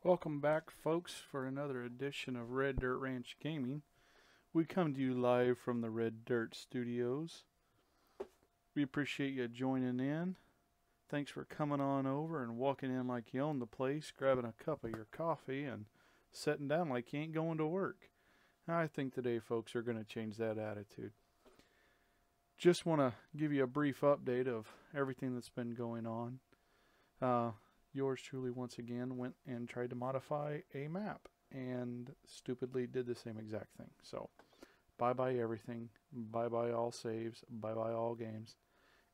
Welcome back, folks, for another edition of Red Dirt Ranch Gaming. We come to you live from the Red Dirt Studios. We appreciate you joining in. Thanks for coming on over and walking in like you own the place, grabbing a cup of your coffee, and sitting down like you ain't going to work. I think today, folks, are going to change that attitude. Just want to give you a brief update of everything that's been going on. Yours truly once again went and tried to modify a map and stupidly did the same exact thing. So bye bye everything, bye bye all saves, bye bye all games.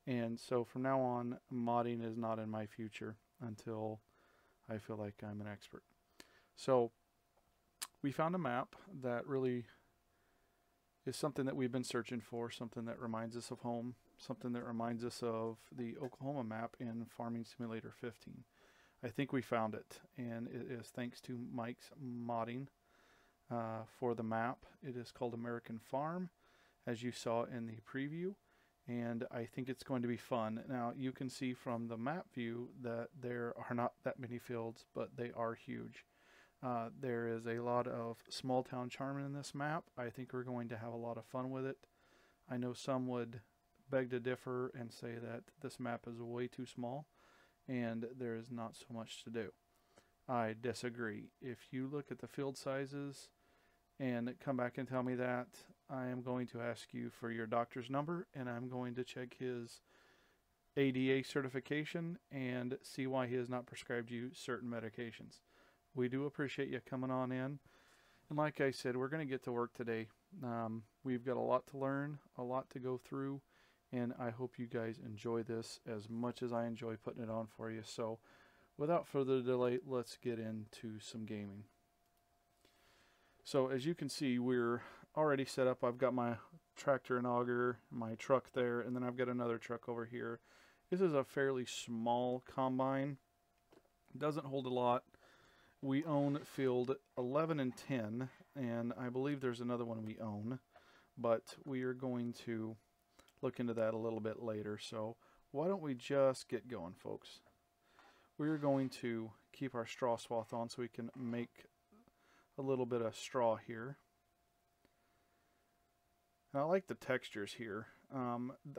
And so from now on, modding is not in my future until I feel like I'm an expert. So we found a map that really is something that we've been searching for, something that reminds us of home, something that reminds us of the Oklahoma map in Farming Simulator 15. I think we found it, and it is thanks to Mike's modding for the map. It is called American Farm, as you saw in the preview, and I think it's going to be fun. Now, you can see from the map view that there are not that many fields, but they are huge. There is a lot of small town charm in this map. I think we're going to have a lot of fun with it. I know some would beg to differ and say that this map is way too small and there is not so much to do. I disagree. If you look at the field sizes and come back and tell me that, I am going to ask you for your doctor's number and I'm going to check his ADA certification and see why he has not prescribed you certain medications. We do appreciate you coming on in. And like I said, we're going to get to work today. We've got a lot to learn, a lot to go through, and I hope you guys enjoy this as much as I enjoy putting it on for you. So without further delay, let's get into some gaming. So as you can see, we're already set up. I've got my tractor and auger, my truck there, and then I've got another truck over here. This is a fairly small combine. It doesn't hold a lot. We own field 11 and 10, and I believe there's another one we own, but we are going to look into that a little bit later. So why don't we just get going, folks? We're going to keep our straw swath on so we can make a little bit of straw here. And I like the textures here.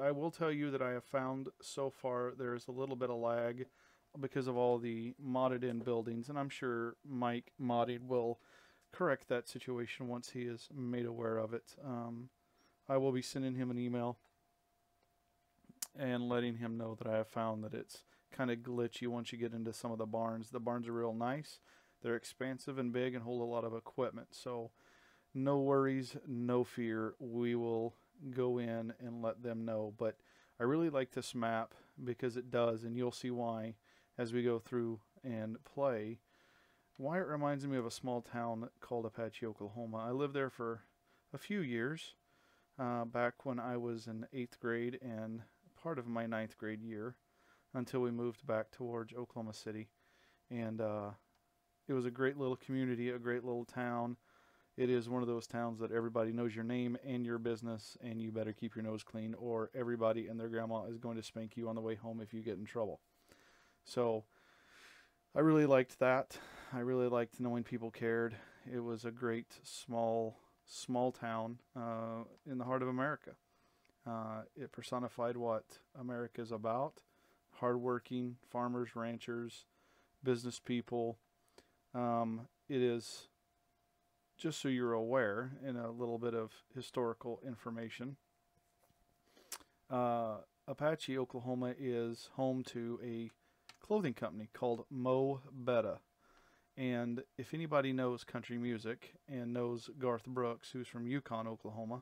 I will tell you that I have found so far there's a little bit of lag because of all the modded in buildings, and I'm sure Mike modding will correct that situation once he is made aware of it. I will be sending him an email and letting him know that I have found that it's kind of glitchy once you get into some of the barns. The barns are real nice. They're expansive and big and hold a lot of equipment. So no worries, no fear. We will go in and let them know. But I really like this map because it does, and you'll see why as we go through and play, why it reminds me of a small town called Apache, Oklahoma. I lived there for a few years back when I was in 8th grade and part of my 9th grade year until we moved back towards Oklahoma City. And it was a great little community, a great little town. It is one of those towns that everybody knows your name and your business, and you better keep your nose clean or everybody and their grandma is going to spank you on the way home if you get in trouble. So I really liked that. I really liked knowing people cared. It was a great small town in the heart of America. It personified what America is about: hardworking farmers, ranchers, business people. It is, just so you're aware, in a little bit of historical information, Apache, Oklahoma is home to a clothing company called Mo Betta. And if anybody knows country music and knows Garth Brooks, who's from Yukon, Oklahoma,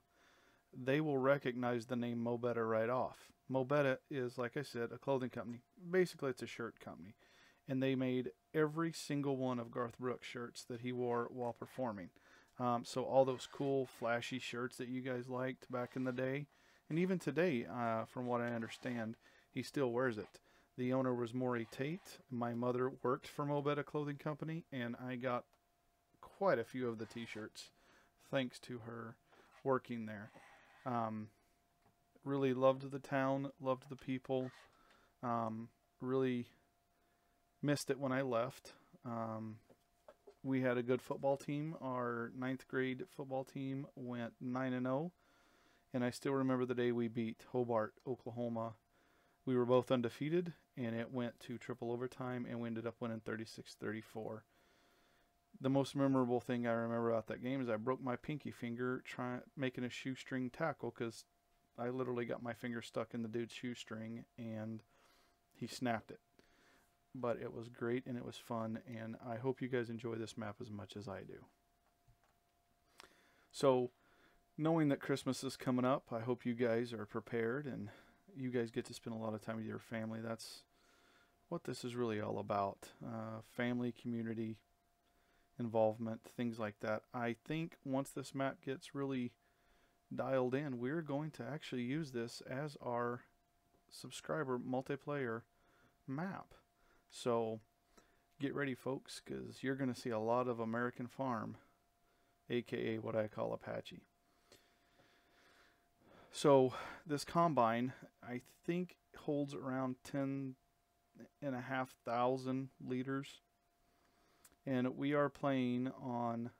they will recognize the name Mo Betta right off. Mo Betta is, like I said, a clothing company. Basically, it's a shirt company. And they made every single one of Garth Brooks' shirts that he wore while performing. So all those cool, flashy shirts that you guys liked back in the day, and even today, from what I understand, he still wears it. The owner was Maury Tate. My mother worked for Mo Betta Clothing Company, and I got quite a few of the t-shirts thanks to her working there. Really loved the town, loved the people. Really missed it when I left. We had a good football team. Our ninth grade football team went 9-0, and I still remember the day we beat Hobart, Oklahoma. We were both undefeated, and it went to triple overtime, and we ended up winning 36-34. The most memorable thing I remember about that game is I broke my pinky finger making a shoestring tackle, because I literally got my finger stuck in the dude's shoestring, and he snapped it. But it was great, and it was fun, and I hope you guys enjoy this map as much as I do. So, knowing that Christmas is coming up, I hope you guys are prepared, and you guys get to spend a lot of time with your family. That's what this is really all about. Family, community, involvement, things like that. I think once this map gets really dialed in, we're going to actually use this as our subscriber multiplayer map. So get ready, folks, because you're going to see a lot of American Farm, aka what I call Apache. So this combine, I think, holds around 10,500 liters, and we are playing on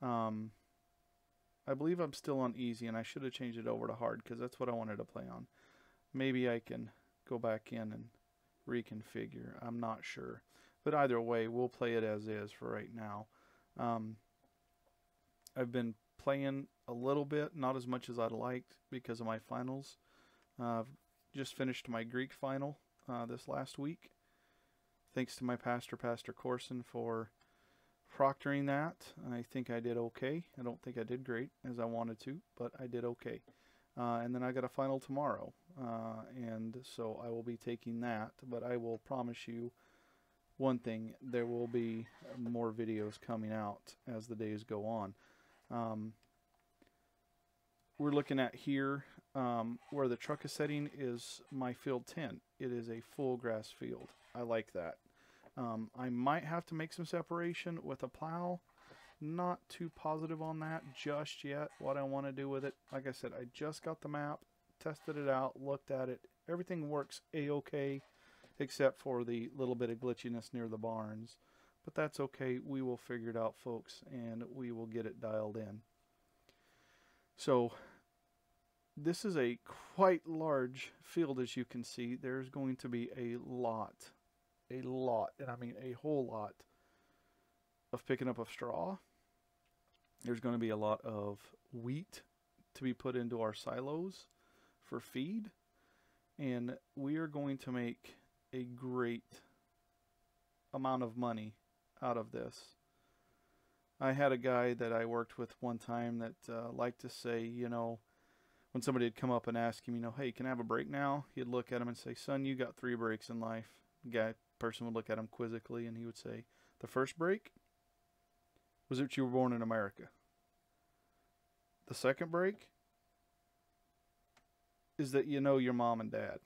I believe I'm still on easy, and I should have changed it over to hard because that's what I wanted to play on. Maybe I can go back in and reconfigure. I'm not sure. But either way, we'll play it as is for right now. I've been playing a little bit, not as much as I'd liked because of my finals. I've just finished my Greek final this last week. Thanks to my pastor, Pastor Corson, for proctoring that. I think I did okay. I don't think I did great as I wanted to, but I did okay. And then I got a final tomorrow, and so I will be taking that, but I will promise you one thing: there will be more videos coming out as the days go on. We're looking at here where the truck is setting is my field 10. It is a full grass field. I like that. I might have to make some separation with a plow. Not too positive on that just yet, what I want to do with it. Like I said, I just got the map, tested it out, looked at it. Everything works a-okay, except for the little bit of glitchiness near the barns. But that's okay. We will figure it out, folks, and we will get it dialed in. So, this is a quite large field, as you can see. There's going to be a lot, and I mean a whole lot, of picking up of straw. There's going to be a lot of wheat to be put into our silos for feed, and we are going to make a great amount of money out of this. I had a guy that I worked with one time that liked to say, you know, when somebody would come up and ask him, you know, hey, can I have a break now? He'd look at him and say, son, you got 3 breaks in life. Person would look at him quizzically, and he would say, the first break was that you were born in America. The second break is that you know your mom and dad.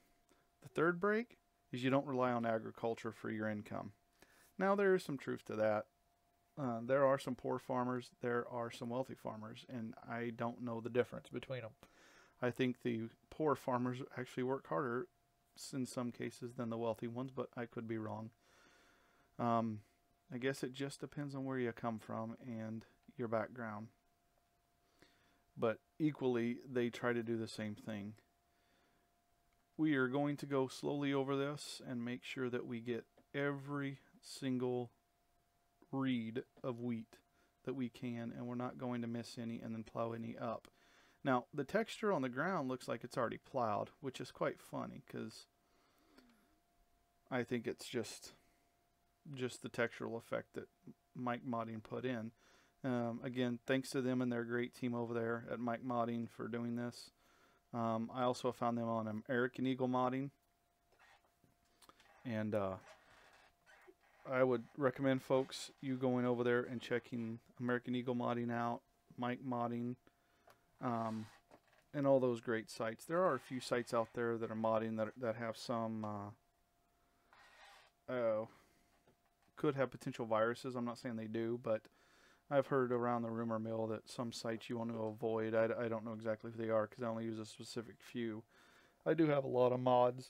The third break is you don't rely on agriculture for your income. Now, there is some truth to that. There are some poor farmers, there are some wealthy farmers, and I don't know the difference between them. I think the poor farmers actually work harder in some cases than the wealthy ones, but I could be wrong. I guess it just depends on where you come from and your background. But equally, they try to do the same thing. We are going to go slowly over this and make sure that we get every single reed of wheat that we can, and we're not going to miss any and then plow any up. Now, the texture on the ground looks like it's already plowed, which is quite funny because I think it's just the textural effect that Mike Modding put in. Again, thanks to them and their great team over there at Mike Modding for doing this. I also found them on American Eagle Modding, and I would recommend folks you going over there and checking American Eagle Modding out, Mike Modding, and all those great sites. There are a few sites out there that are modding that have some could have potential viruses. I'm not saying they do, but I've heard around the rumor mill that some sites you want to avoid. I don't know exactly who they are because I only use a specific few. I do have a lot of mods.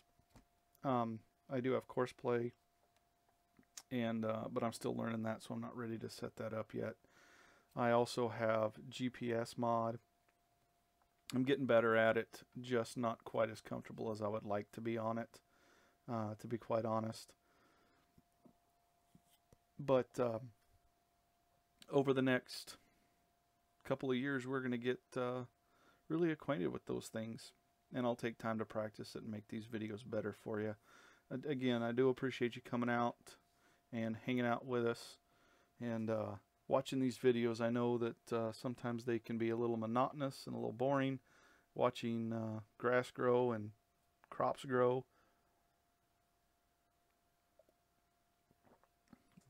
I do have Courseplay. and but I'm still learning that, so I'm not ready to set that up yet. I also have GPS mod. I'm getting better at it, just not quite as comfortable as I would like to be on it, to be quite honest. But over the next couple of years, we're going to get really acquainted with those things, and I'll take time to practice it and make these videos better for you. Again, I do appreciate you coming out and hanging out with us and watching these videos. I know that sometimes they can be a little monotonous and a little boring, watching grass grow and crops grow.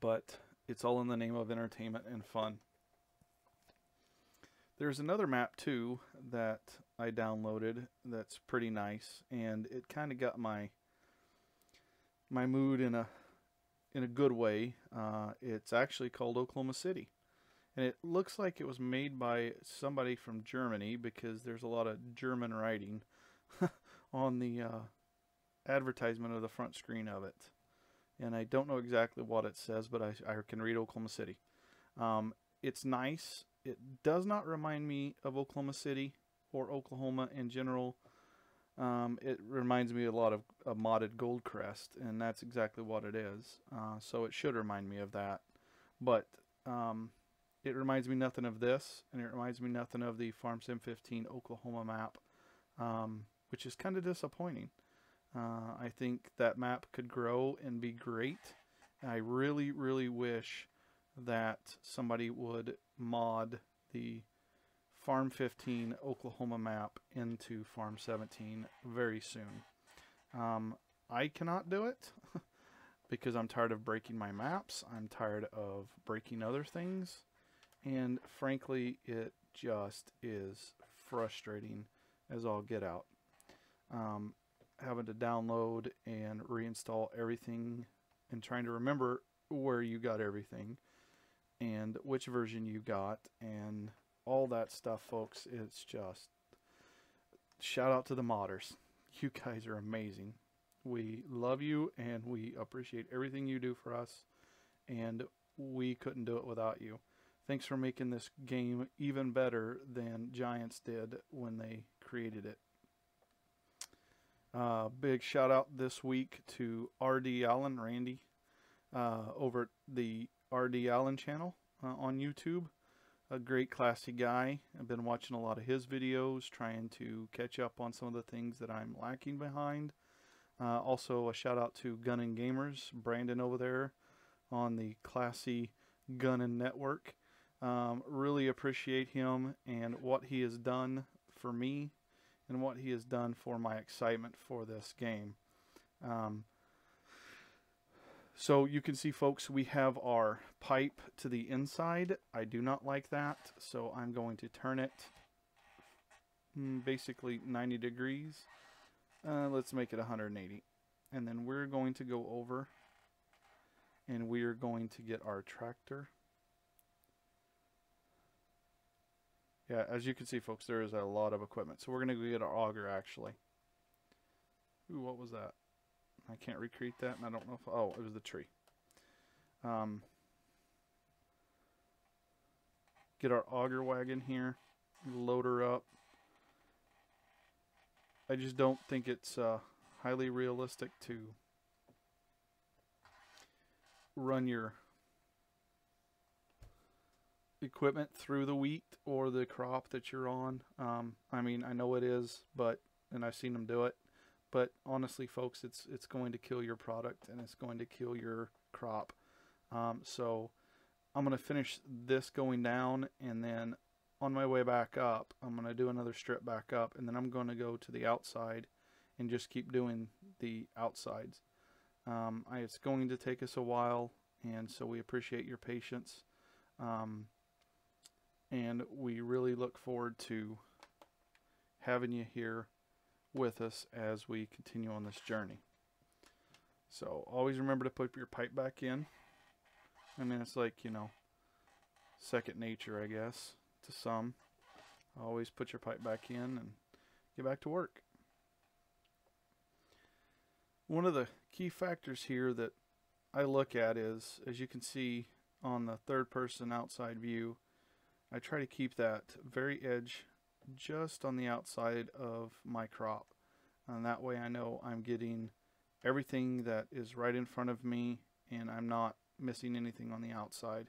But it's all in the name of entertainment and fun. There's another map too that I downloaded that's pretty nice, and it kind of got my mood in a good way. It's actually called Oklahoma City, and it looks like it was made by somebody from Germany because there's a lot of German writing on the advertisement of the front screen of it. And I don't know exactly what it says, but I can read Oklahoma City. It's nice. It does not remind me of Oklahoma City or Oklahoma in general. It reminds me a lot of a modded Goldcrest, and that's exactly what it is. So it should remind me of that. But it reminds me nothing of this, and it reminds me nothing of the Farm Sim 15 Oklahoma map, which is kind of disappointing. I think that map could grow and be great. I really, really wish that somebody would mod the Farm 15 Oklahoma map into Farm 17 very soon. I cannot do it because I'm tired of breaking my maps. I'm tired of breaking other things. And frankly, it just is frustrating as all get out. Having to download and reinstall everything and trying to remember where you got everything and which version you got and all that stuff, folks. It's just shout out to the modders. You guys are amazing. We love you and we appreciate everything you do for us, and we couldn't do it without you. Thanks for making this game even better than Giants did when they created it. Big shout out this week to RD Allen, Randy, over at the RD Allen channel on YouTube. A great, classy guy. I've been watching a lot of his videos, trying to catch up on some of the things that I'm lacking behind. Also, a shout out to Gunnin' Gamers, Brandon over there on the classy Gunnin' Network. Really appreciate him and what he has done for me and what he has done for my excitement for this game. So you can see, folks, we have our pipe to the inside. I do not like that, so I'm going to turn it basically 90 degrees. Let's make it 180. And then we're going to go over and we are going to get our tractor. Yeah, as you can see, folks, there is a lot of equipment. So we're going to go get our auger, actually. Ooh, what was that? I can't recreate that, and I don't know if... Oh, it was the tree. Get our auger wagon here. Load her up. I just don't think it's highly realistic to run your equipment through the wheat or the crop that you're on. I mean, I know it is, and I've seen them do it, but honestly, folks, it's going to kill your product and it's going to kill your crop. So I'm going to finish this going down, and then on my way back up, I'm going to do another strip back up, and then I'm going to go to the outside and just keep doing the outsides. It's going to take us a while, and so we appreciate your patience. And we really look forward to having you here with us as we continue on this journey. So always remember to put your pipe back in. I mean, it's like, you know, second nature, I guess, to some. Always put your pipe back in and get back to work. One of the key factors here that I look at is, as you can see on the third person outside view, I try to keep that very edge just on the outside of my crop. And that way I know I'm getting everything that is right in front of me and I'm not missing anything on the outside.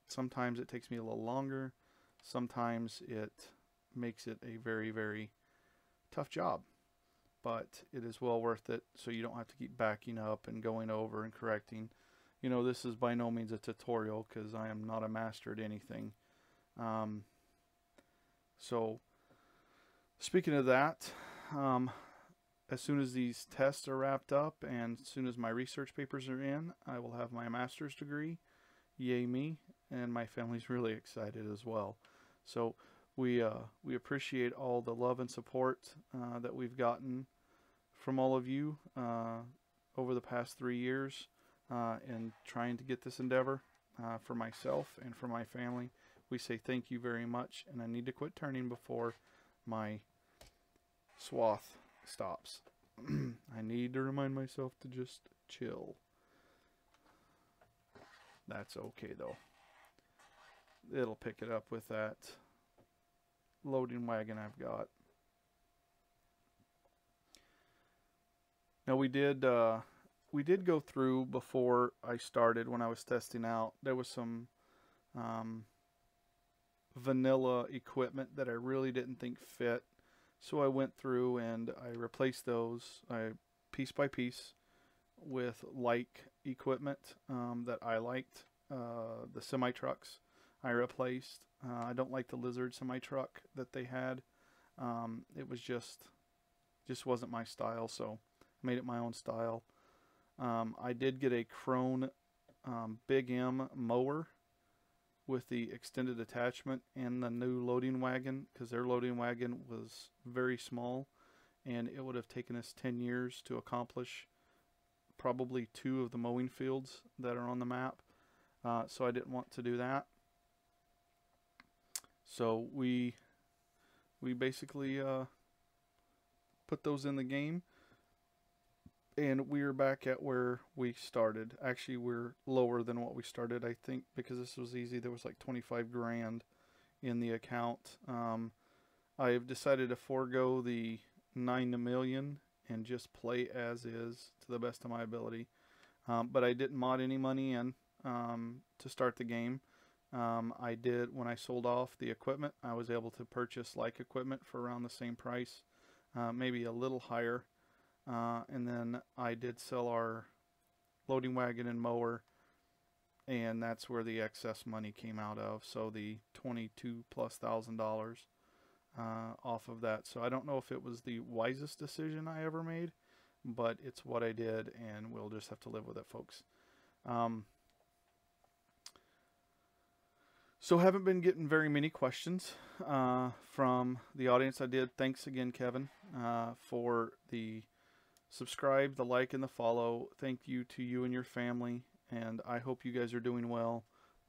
Sometimes it takes me a little longer. Sometimes it makes it a very, very tough job. But it is well worth it, so you don't have to keep backing up and going over and correcting. You know, this is by no means a tutorial because I am not a master at anything. So speaking of that, as soon as these tests are wrapped up and as soon as my research papers are in, I will have my master's degree. Yay me, and my family's really excited as well. So we appreciate all the love and support that we've gotten from all of you over the past 3 years in trying to get this endeavor for myself and for my family. We say thank you very much, and I need to quit turning before my swath stops. I need to remind myself to just chill. That's okay though. It'll pick it up with that loading wagon I've got. Now we did go through before I started when I was testing out. There was some vanilla equipment that I really didn't think fit, so I went through and I replaced those piece by piece with like equipment that I liked. The semi trucks I replaced. I don't like the Lizard semi truck that they had. It was just wasn't my style, so I made it my own style. I did get a Krone Big M mower with the extended attachment and the new loading wagon, because their loading wagon was very small and it would have taken us 10 years to accomplish probably 2 of the mowing fields that are on the map. So I didn't want to do that. So we basically put those in the game, and we're back at where we started. Actually, we're lower than what we started, I think, because this was easy. There was like 25 grand in the account. I've decided to forego the 9 million and just play as is to the best of my ability. But I didn't mod any money in to start the game. I did, when I sold off the equipment, I was able to purchase like equipment for around the same price, maybe a little higher. And then I did sell our loading wagon and mower, and that's where the excess money came out of. So the $22,000+ off of that. So I don't know if it was the wisest decision I ever made, but it's what I did, and we'll just have to live with it, folks. So haven't been getting very many questions from the audience. I did. Thanks again, Kevin, for the subscribe, the like, and the follow. Thank you to you and your family, and I hope you guys are doing well.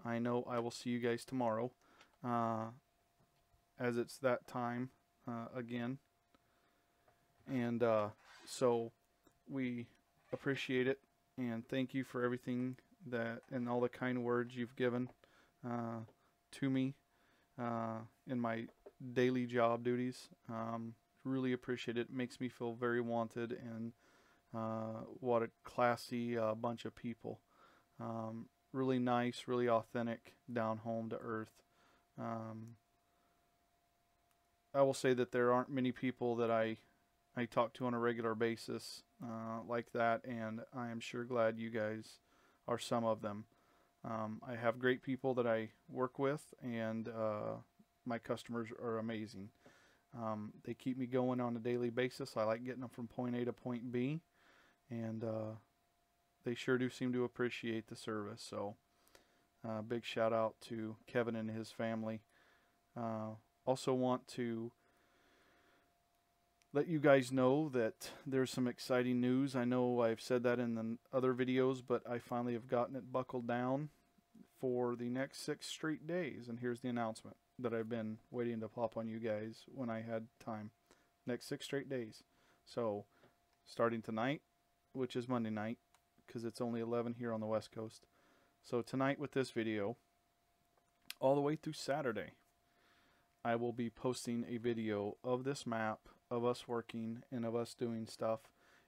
I know I will see you guys tomorrow, as it's that time again. And so we appreciate it, and thank you for everything that and all the kind words you've given to me in my daily job duties. Really appreciate it. It makes me feel very wanted, and what a classy bunch of people. Really nice, really authentic, down home to earth. I will say that there aren't many people that I talk to on a regular basis like that, and I am sure glad you guys are some of them. I have great people that I work with, and my customers are amazing. They keep me going on a daily basis. I like getting them from point A to point B, and they sure do seem to appreciate the service. So big shout out to Kevin and his family. Also want to let you guys know that there's some exciting news. I know I've said that in the other videos, but I finally have gotten it buckled down for the next 6 straight days. And here's the announcement that I've been waiting to pop on you guys when I had time. Next 6 straight days. So starting tonight, which is Monday night, because it's only 11 here on the West Coast. So tonight with this video, all the way through Saturday, I will be posting a video of this map, of us working and of us doing stuff.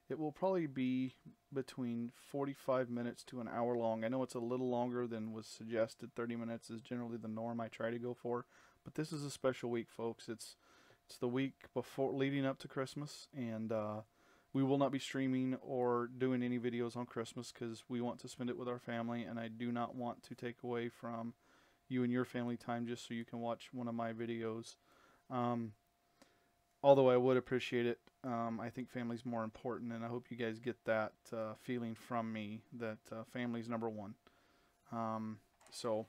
It will probably be between 45 minutes to an hour long. I know it's a little longer than was suggested. 30 minutes is generally the norm I try to go for, but this is a special week, folks. It's the week before, leading up to Christmas, and we will not be streaming or doing any videos on Christmas because we want to spend it with our family, and I do not want to take away from you and your family time just so you can watch one of my videos. Although I would appreciate it, I think family's more important, and I hope you guys get that feeling from me that family's number one. So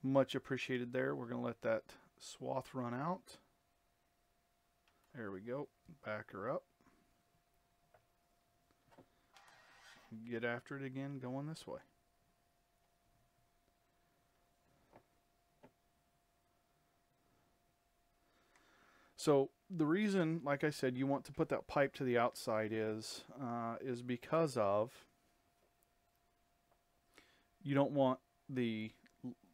much appreciated there. We're going to let that swath run out. There we go. Back her up. Get after it again, going this way. So the reason, like I said, you want to put that pipe to the outside is because of you don't want the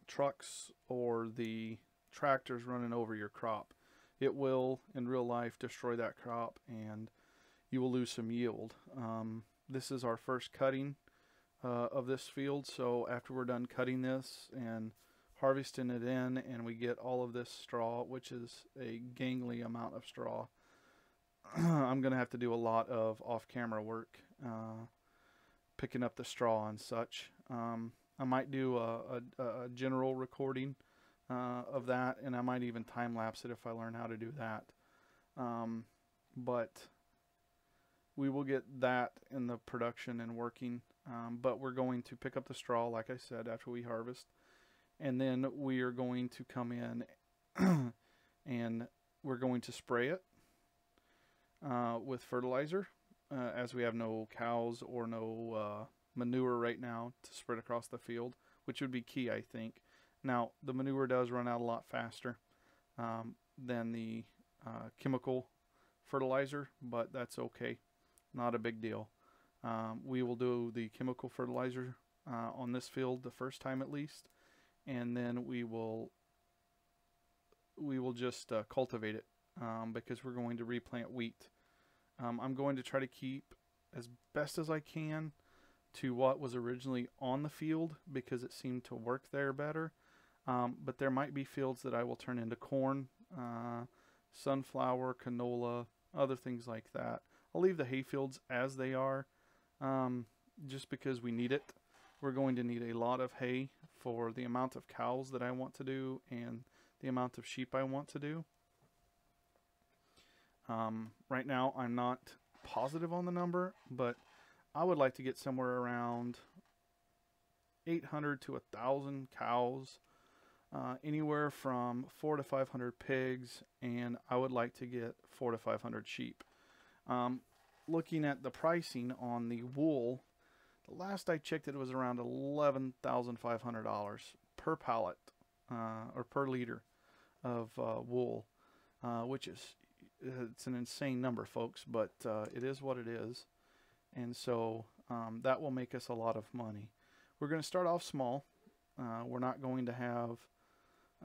trucks or the tractors running over your crop. It will, in real life, destroy that crop, and you will lose some yield. This is our first cutting of this field, so after we're done cutting this and harvesting it in, and we get all of this straw, which is a gangly amount of straw, I'm going to have to do a lot of off-camera work, picking up the straw and such. I might do a general recording of that, and I might even time-lapse it if I learn how to do that. But we will get that in the production and working, but we're going to pick up the straw, like I said, after we harvest. And then we are going to come in and we're going to spray it with fertilizer, as we have no cows or no manure right now to spread across the field, which would be key, I think. Now, the manure does run out a lot faster than the chemical fertilizer, but that's okay. Not a big deal. We will do the chemical fertilizer on this field the first time at least, and then we will just cultivate it because we're going to replant wheat. I'm going to try to keep as best as I can to what was originally on the field because it seemed to work there better. But there might be fields that I will turn into corn, sunflower, canola, other things like that. I'll leave the hay fields as they are just because we need it. We're going to need a lot of hay for the amount of cows that I want to do and the amount of sheep I want to do. Right now I'm not positive on the number, but I would like to get somewhere around 800 to 1,000 cows, anywhere from 400 to 500 pigs, and I would like to get 400 to 500 sheep. Looking at the pricing on the wool, the last I checked it was around $11,500 per pallet or per liter of wool, which is it's an insane number, folks, but it is what it is. And so that will make us a lot of money. We're going to start off small. We're not going to have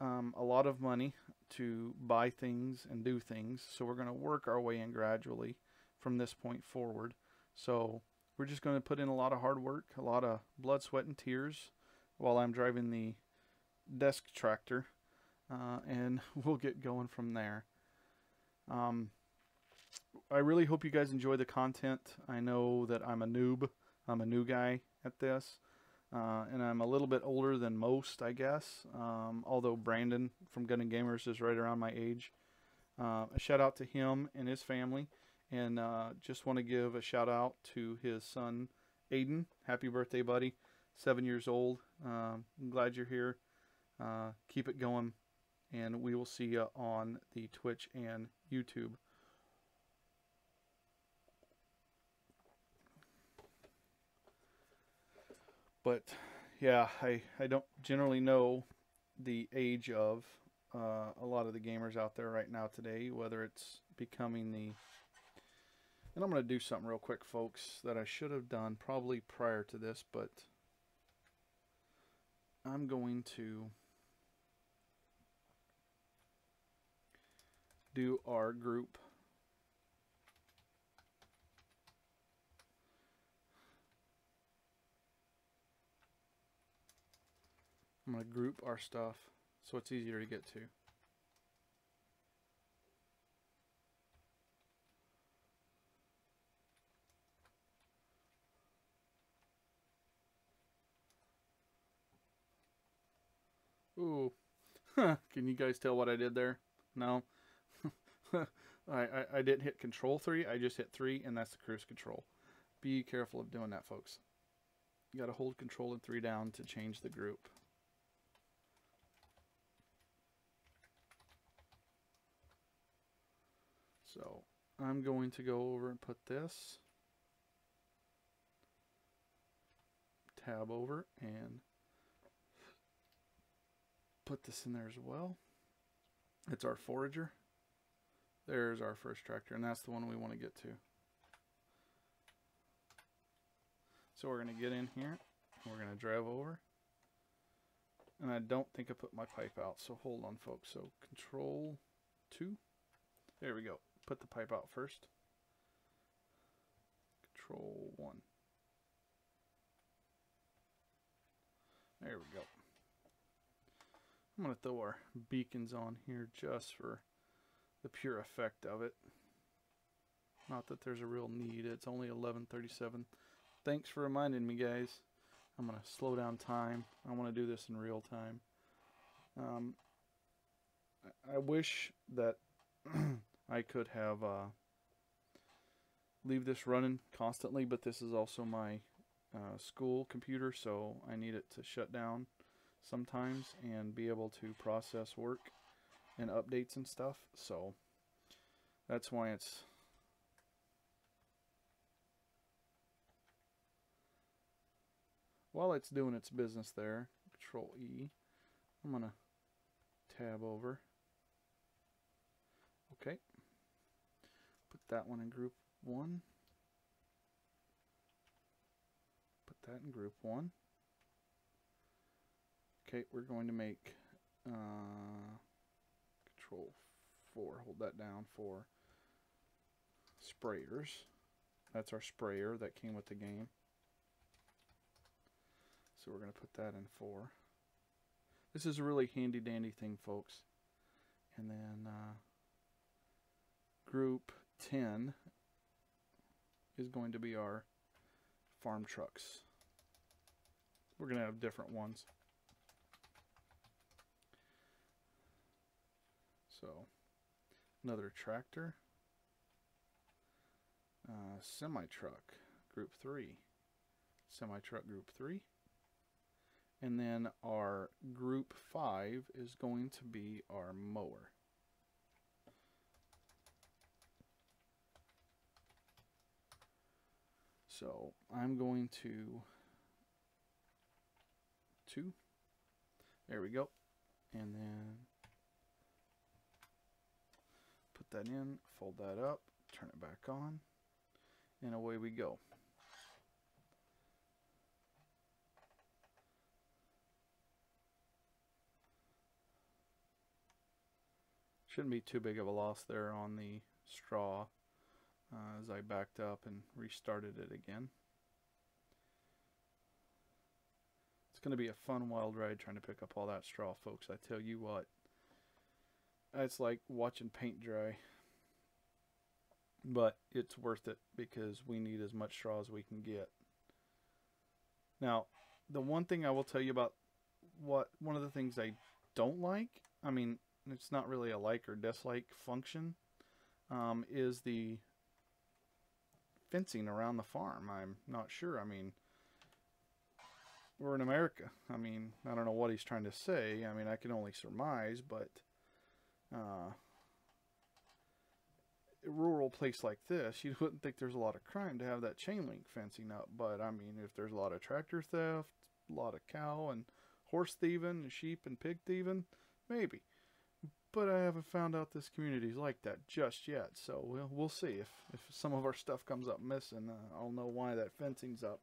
a lot of money to buy things and do things, so we're going to work our way in gradually from this point forward. So we're just going to put in a lot of hard work, a lot of blood, sweat, and tears while I'm driving the desk tractor, and we'll get going from there. I really hope you guys enjoy the content. I know that I'm a noob. I'm a new guy at this, and I'm a little bit older than most, I guess, although Brandon from Gun and Gamers is right around my age. A shout out to him and his family, and just want to give a shout out to his son Aiden. Happy birthday, buddy. 7 years old. I'm glad you're here. Keep it going, and we will see you on the Twitch and YouTube. But yeah, I don't generally know the age of a lot of the gamers out there right now today, whether it's becoming And I'm going to do something real quick, folks, that I should have done probably prior to this, but I'm going to do our group. I'm going to group our stuff so it's easier to get to. Ooh, can you guys tell what I did there? No? I didn't hit control 3, I just hit 3, and that's the cruise control. Be careful of doing that, folks. You gotta hold control and 3 down to change the group. So I'm going to go over and put this, tab over, and put this in there as well. It's our forager. There's our first tractor, and that's the one we want to get to. So we're going to get in here, and we're going to drive over. And I don't think I put my pipe out, so hold on, folks. So control 2. There we go. Put the pipe out first. Control 1. There we go. I'm going to throw our beacons on here just for the pure effect of it. Not that there's a real need. It's only 11:37. Thanks for reminding me, guys. I'm going to slow down time. I want to do this in real time. I wish that I could have leave this running constantly, but this is also my school computer, so I need it to shut down sometimes and be able to process work and updates and stuff. So that's why it's while it's doing its business there, Control E, I'm gonna tab over. Okay, put that one in group 1, put that in group 1. Okay, we're going to make Control 4, hold that down for sprayers. That's our sprayer that came with the game. So we're going to put that in 4. This is a really handy dandy thing, folks. And then group 10 is going to be our farm trucks. We're going to have different ones. So another tractor, semi-truck group 3, semi-truck group 3, and then our group 5 is going to be our mower. So I'm going to 2, there we go, and then put that in, fold that up, turn it back on, and away we go. Shouldn't be too big of a loss there on the straw as I backed up and restarted it again. It's going to be a fun wild ride trying to pick up all that straw, folks. I tell you what. It's like watching paint dry, but it's worth it because we need as much straw as we can get. Now, the one thing I will tell you about one of the things I don't like, I mean, it's not really a like or dislike function, is the fencing around the farm. I'm not sure. I mean, we're in America. I mean, I don't know what he's trying to say. I mean, I can only surmise, but a rural place like this, you wouldn't think there's a lot of crime to have that chain link fencing up. But I mean, if there's a lot of tractor theft, a lot of cow and horse thieving, and sheep and pig thieving, maybe. but I haven't found out this community's like that just yet. So we'll see if some of our stuff comes up missing. I'll know why that fencing's up.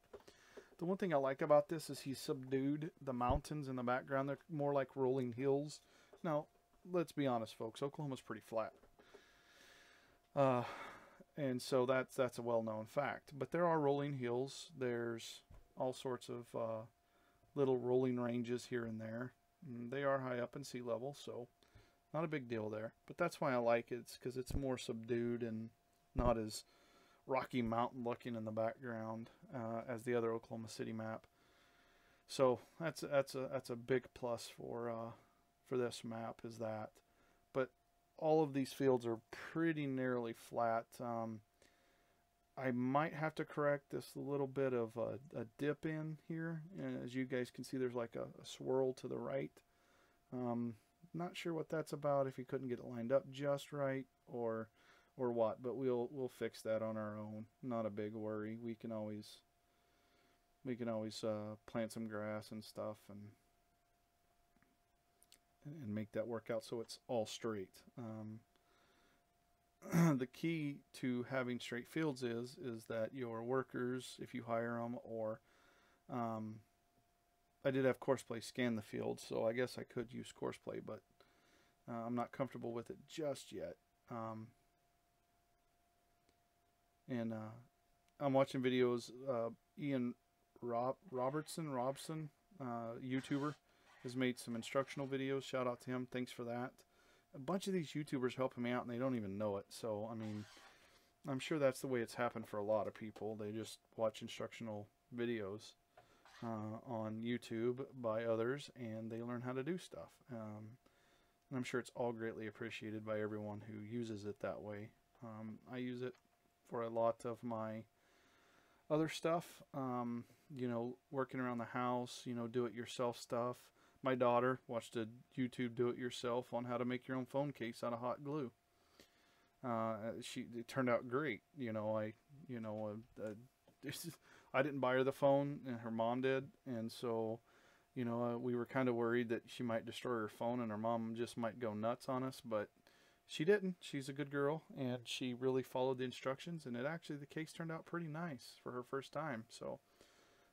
The one thing I like about this is he subdued the mountains in the background. They're more like rolling hills. Now, let's be honest, folks. Oklahoma's pretty flat. And so that's a well-known fact. But there are rolling hills. There's all sorts of little rolling ranges here and there. And they are high up in sea level, so not a big deal there. But that's why I like it. It's because it's more subdued and not as Rocky Mountain looking in the background as the other Oklahoma City map. So that's a big plus for this map is that. But all of these fields are pretty nearly flat. I might have to correct this little bit of a dip in here. As you guys can see, there's like a swirl to the right. Not sure what that's about, if you couldn't get it lined up just right or what, but we'll fix that on our own. Not a big worry. We can always plant some grass and stuff and make that work out so it's all straight. The key to having straight fields is that your workers, if you hire them, or I did have Courseplay scan the field, so I guess I could use Courseplay, but I'm not comfortable with it just yet. And I'm watching videos. Ian Robson, YouTuber, has made some instructional videos. Shout out to him. Thanks for that. A bunch of these YouTubers helping me out, and they don't even know it. So, I mean, I'm sure that's the way it's happened for a lot of people. They just watch instructional videos on YouTube by others, and they learn how to do stuff. And I'm sure it's all greatly appreciated by everyone who uses it that way. I use it for a lot of my other stuff, you know, working around the house, you know, do-it-yourself stuff. My daughter watched a YouTube do-it-yourself on how to make your own phone case out of hot glue. It turned out great. You know, I didn't buy her the phone, and her mom did, and so, you know, we were kind of worried that she might destroy her phone and her mom just might go nuts on us, but she didn't. She's a good girl, and she really followed the instructions, and the case turned out pretty nice for her first time. So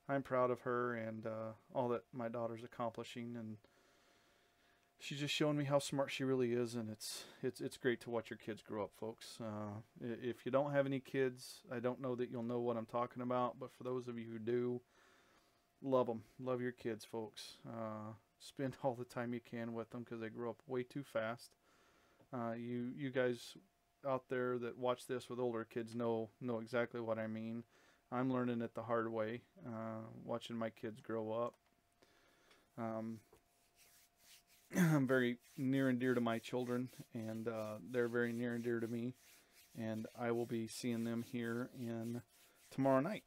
I'm proud of her and all that my daughter's accomplishing, and she's just showing me how smart she really is, and it's great to watch your kids grow up, folks. If you don't have any kids, I don't know that you'll know what I'm talking about, but for those of you who do, love them. Love your kids, folks. Spend all the time you can with them because they grow up way too fast. You guys out there that watch this with older kids know exactly what I mean. I'm learning it the hard way, watching my kids grow up. I'm very near and dear to my children, and they're very near and dear to me. And I will be seeing them here tomorrow night.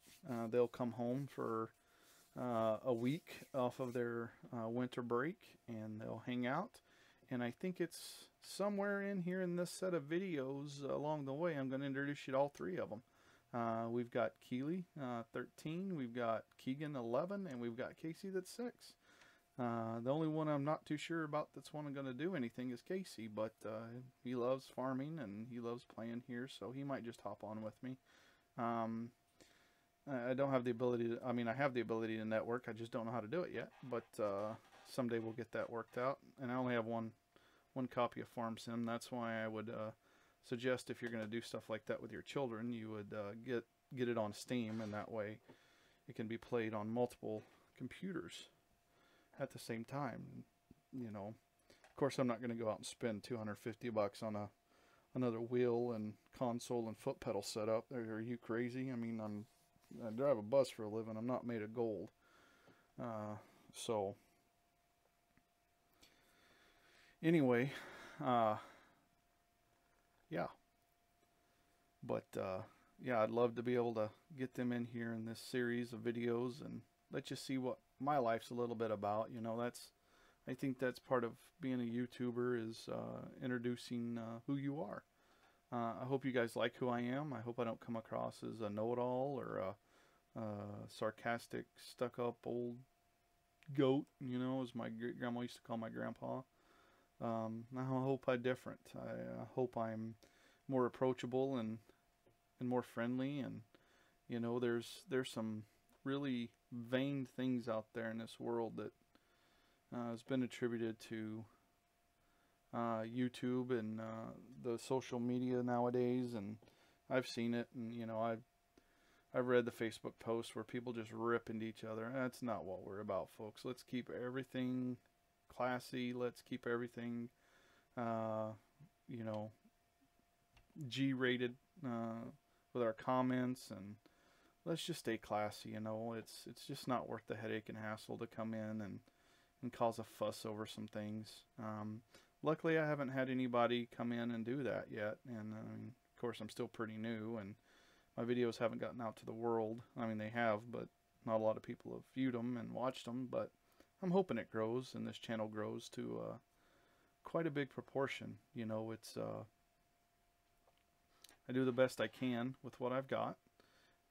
They'll come home for a week off of their winter break, and they'll hang out. And I think it's somewhere in here in this set of videos along the way, I'm going to introduce you to all three of them. We've got Keely, 13, we've got Keegan, 11, and we've got Casey, that's 6. The only one I'm not too sure about that's one I'm going to do anything is Casey, but he loves farming and he loves playing here, so he might just hop on with me. I don't have the ability to, I mean, I have the ability to network, I just don't know how to do it yet, but someday we'll get that worked out. And I only have one copy of Farm Sim. That's why I would suggest, if you're going to do stuff like that with your children, you would get it on Steam, and that way it can be played on multiple computers at the same time. You know, of course, I'm not going to go out and spend $250 on another wheel and console and foot pedal setup. Are you crazy? I mean, I drive a bus for a living. I'm not made of gold. So anyway, yeah. But yeah, I'd love to be able to get them in here in this series of videos and let you see what my life's a little bit about. You know, I think that's part of being a YouTuber, is introducing who you are. I hope you guys like who I am. I hope I don't come across as a know-it-all or a sarcastic, stuck-up old goat, you know, as my grandma used to call my grandpa. I hope I'm different. I hope I'm more approachable and more friendly. And you know, there's some really vain things out there in this world that has been attributed to YouTube and the social media nowadays, and I've seen it, and you know, I've read the Facebook posts where people just rip into each other. That's not what we're about, folks. Let's keep everything classy. Let's keep everything, uh, you know, G-rated with our comments, and let's just stay classy. You know, it's just not worth the headache and hassle to come in and cause a fuss over some things. Luckily, I haven't had anybody come in and do that yet, and of course, I'm still pretty new, and my videos haven't gotten out to the world. I mean, they have, but not a lot of people have viewed them and watched them. But I'm hoping it grows and this channel grows to quite a big proportion. You know, it's I do the best I can with what I've got,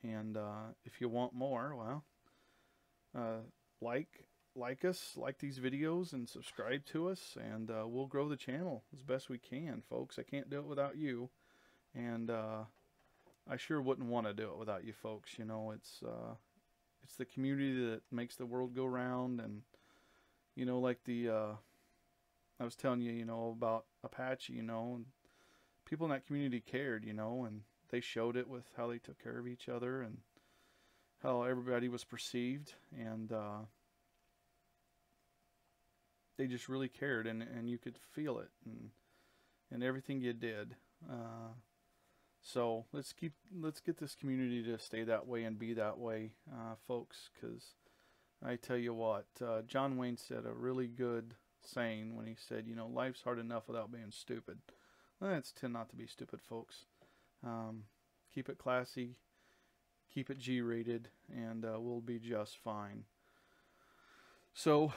and if you want more, well, like us, like these videos, and subscribe to us, and we'll grow the channel as best we can, folks. I can't do it without you, and I sure wouldn't want to do it without you folks. You know, it's the community that makes the world go round, and you know, like the I was telling you, you know, about Apache, you know, and people in that community cared, you know, and they showed it with how they took care of each other and how everybody was perceived, and they just really cared, and you could feel it, and everything you did. So let's get this community to stay that way and be that way, folks, because I tell you what, John Wayne said a really good saying when he said, you know, life's hard enough without being stupid. Let's tend not to be stupid, folks. Keep it classy, keep it G-rated, and we'll be just fine. So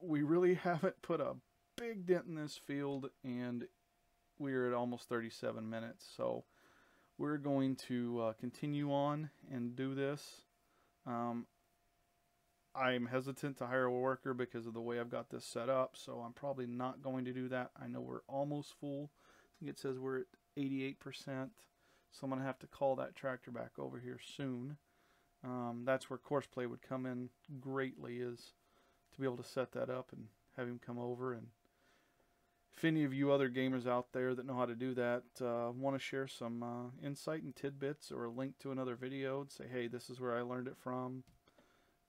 we really haven't put a big dent in this field, and we're at almost 37 minutes. So we're going to continue on and do this. I'm hesitant to hire a worker because of the way I've got this set up, so I'm probably not going to do that. I know we're almost full. I think it says we're at 88%, so I'm going to have to call that tractor back over here soon. That's where Courseplay would come in greatly, is to be able to set that up and have him come over. And if any of you other gamers out there that know how to do that want to share some insight and tidbits, or a link to another video and say, hey, this is where I learned it from,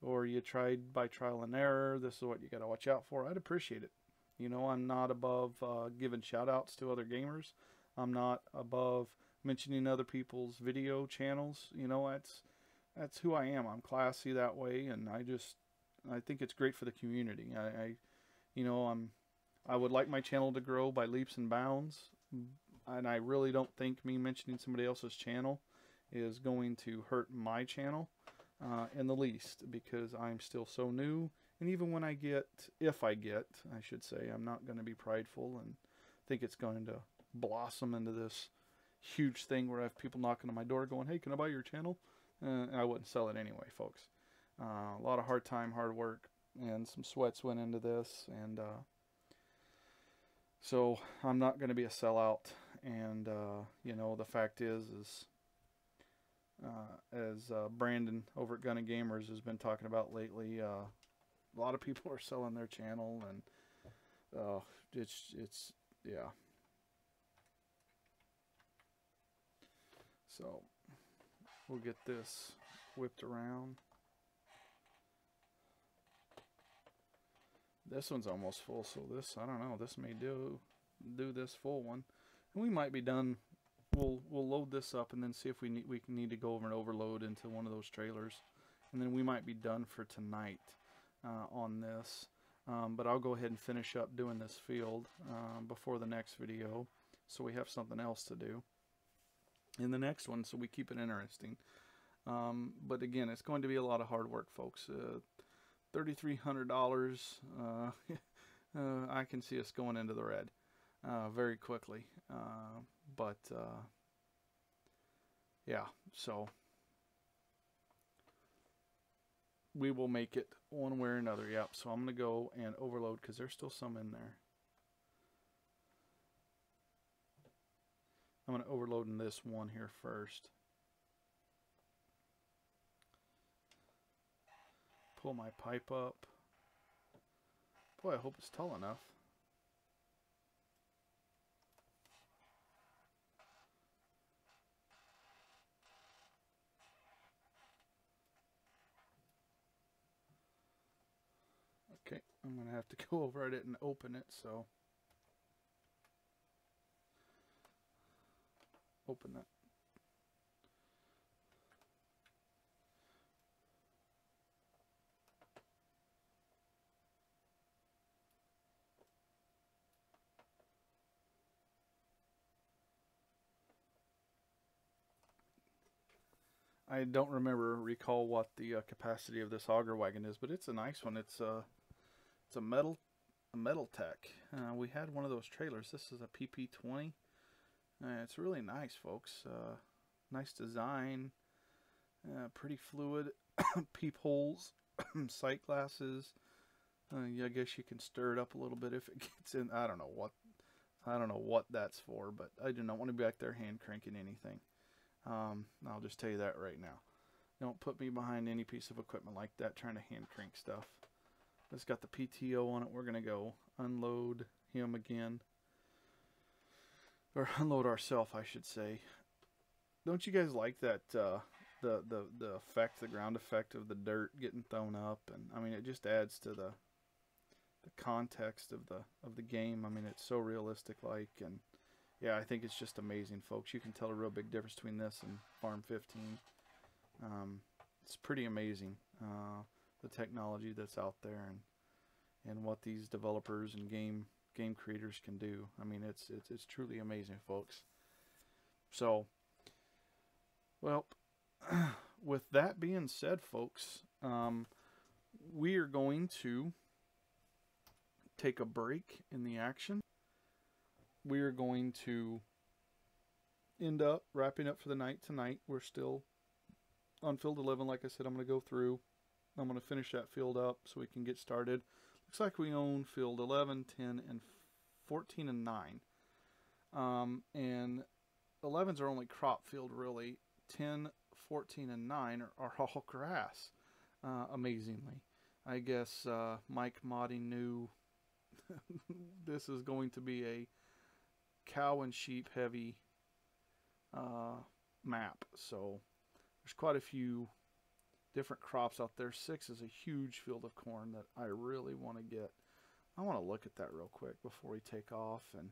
or you tried by trial and error, this is what you got to watch out for, I'd appreciate it. You know, I'm not above giving shout outs to other gamers. I'm not above mentioning other people's video channels. You know, that's who I am. I'm classy that way, and I think it's great for the community. You know, I would like my channel to grow by leaps and bounds, and I really don't think me mentioning somebody else's channel is going to hurt my channel in the least, because I'm still so new. And even when I should say, I'm not going to be prideful and think it's going to blossom into this huge thing where I have people knocking on my door going, hey, can I buy your channel? I wouldn't sell it anyway, folks. A lot of hard work, and some sweats went into this, and so I'm not going to be a sellout. And you know, the fact is as Brandon over at Gunna Gamers has been talking about lately, a lot of people are selling their channel, and it's yeah. So we'll get this whipped around. This one's almost full, so this, I don't know, this may do this full one, and we might be done. We'll load this up and then see if we need to go over and overload into one of those trailers, and then we might be done for tonight on this. But I'll go ahead and finish up doing this field before the next video, so we have something else to do in the next one, so we keep it interesting. But again, it's going to be a lot of hard work, folks. $3,300. I can see us going into the red very quickly. But yeah, so we will make it one way or another. Yep. So I'm going to go and overload, because there's still some in there. I'm going to overload in this one here first. Pull my pipe up. Boy, I hope it's tall enough. Okay, I'm going to have to go over at it and open it, so open that. I don't recall what the capacity of this auger wagon is, but it's a nice one. It's a metal tech. We had one of those trailers. This is a PP20. It's really nice, folks. Nice design, pretty fluid, peepholes, sight glasses. Yeah, I guess you can stir it up a little bit if it gets in. I don't know what that's for, but I do not want to be back there hand cranking anything. I'll just tell you that right now. Don't put me behind any piece of equipment like that trying to hand crank stuff. It's got the PTO on it. We're gonna go unload him again, or unload ourselves, I should say. Don't you guys like that? The effect, the ground effect of the dirt getting thrown up, and I mean, it just adds to the context of the game. I mean, it's so realistic like, and yeah, I think it's just amazing, folks. You can tell a real big difference between this and Farm 15. It's pretty amazing, the technology that's out there, and what these developers and game creators can do. I mean, it's truly amazing, folks. So, well, with that being said, folks, we are going to take a break in the action. We are going to end up wrapping up for the night tonight. We're still on field 11. Like I said, I'm going to go through. I'm going to finish that field up so we can get started. Looks like we own field 11, 10, and 14, and 9. And 11s are only crop field, really. 10, 14, and 9 are all grass, amazingly. I guess Mike Motti knew this is going to be a cow and sheep heavy map, so there's quite a few different crops out there. 6 is a huge field of corn that I really want to get. I want to look at that real quick before we take off, and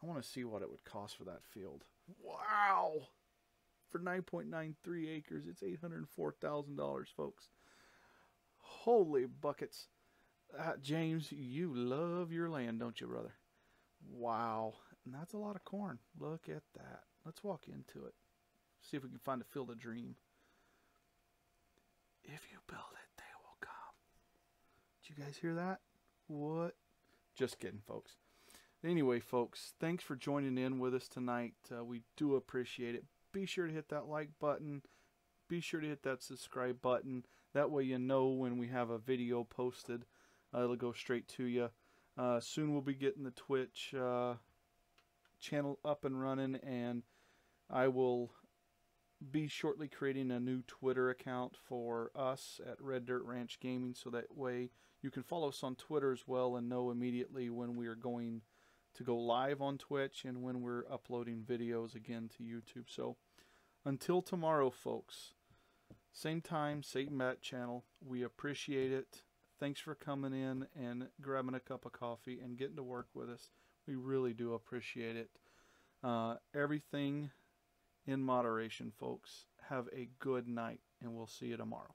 I want to see what it would cost for that field. Wow! For 9.93 acres, it's $804,000, folks. Holy buckets. James, you love your land, don't you, brother? Wow. And that's a lot of corn. Look at that. Let's walk into it. See if we can find a field of dream. If you build it, they will come. Did you guys hear that? What? Just kidding, folks. Anyway, folks, thanks for joining in with us tonight. We do appreciate it. Be sure to hit that like button. Be sure to hit that subscribe button. That way you know when we have a video posted. It'll go straight to you. Soon we'll be getting the Twitch channel up and running, and I will be shortly creating a new Twitter account for us at Red Dirt Ranch Gaming, so that way you can follow us on Twitter as well and know immediately when we are going to go live on Twitch and when we're uploading videos again to YouTube. So until tomorrow, folks, same time, same bat channel. We appreciate it. Thanks for coming in and grabbing a cup of coffee and getting to work with us. We really do appreciate it. Everything in moderation, folks. Have a good night, and we'll see you tomorrow.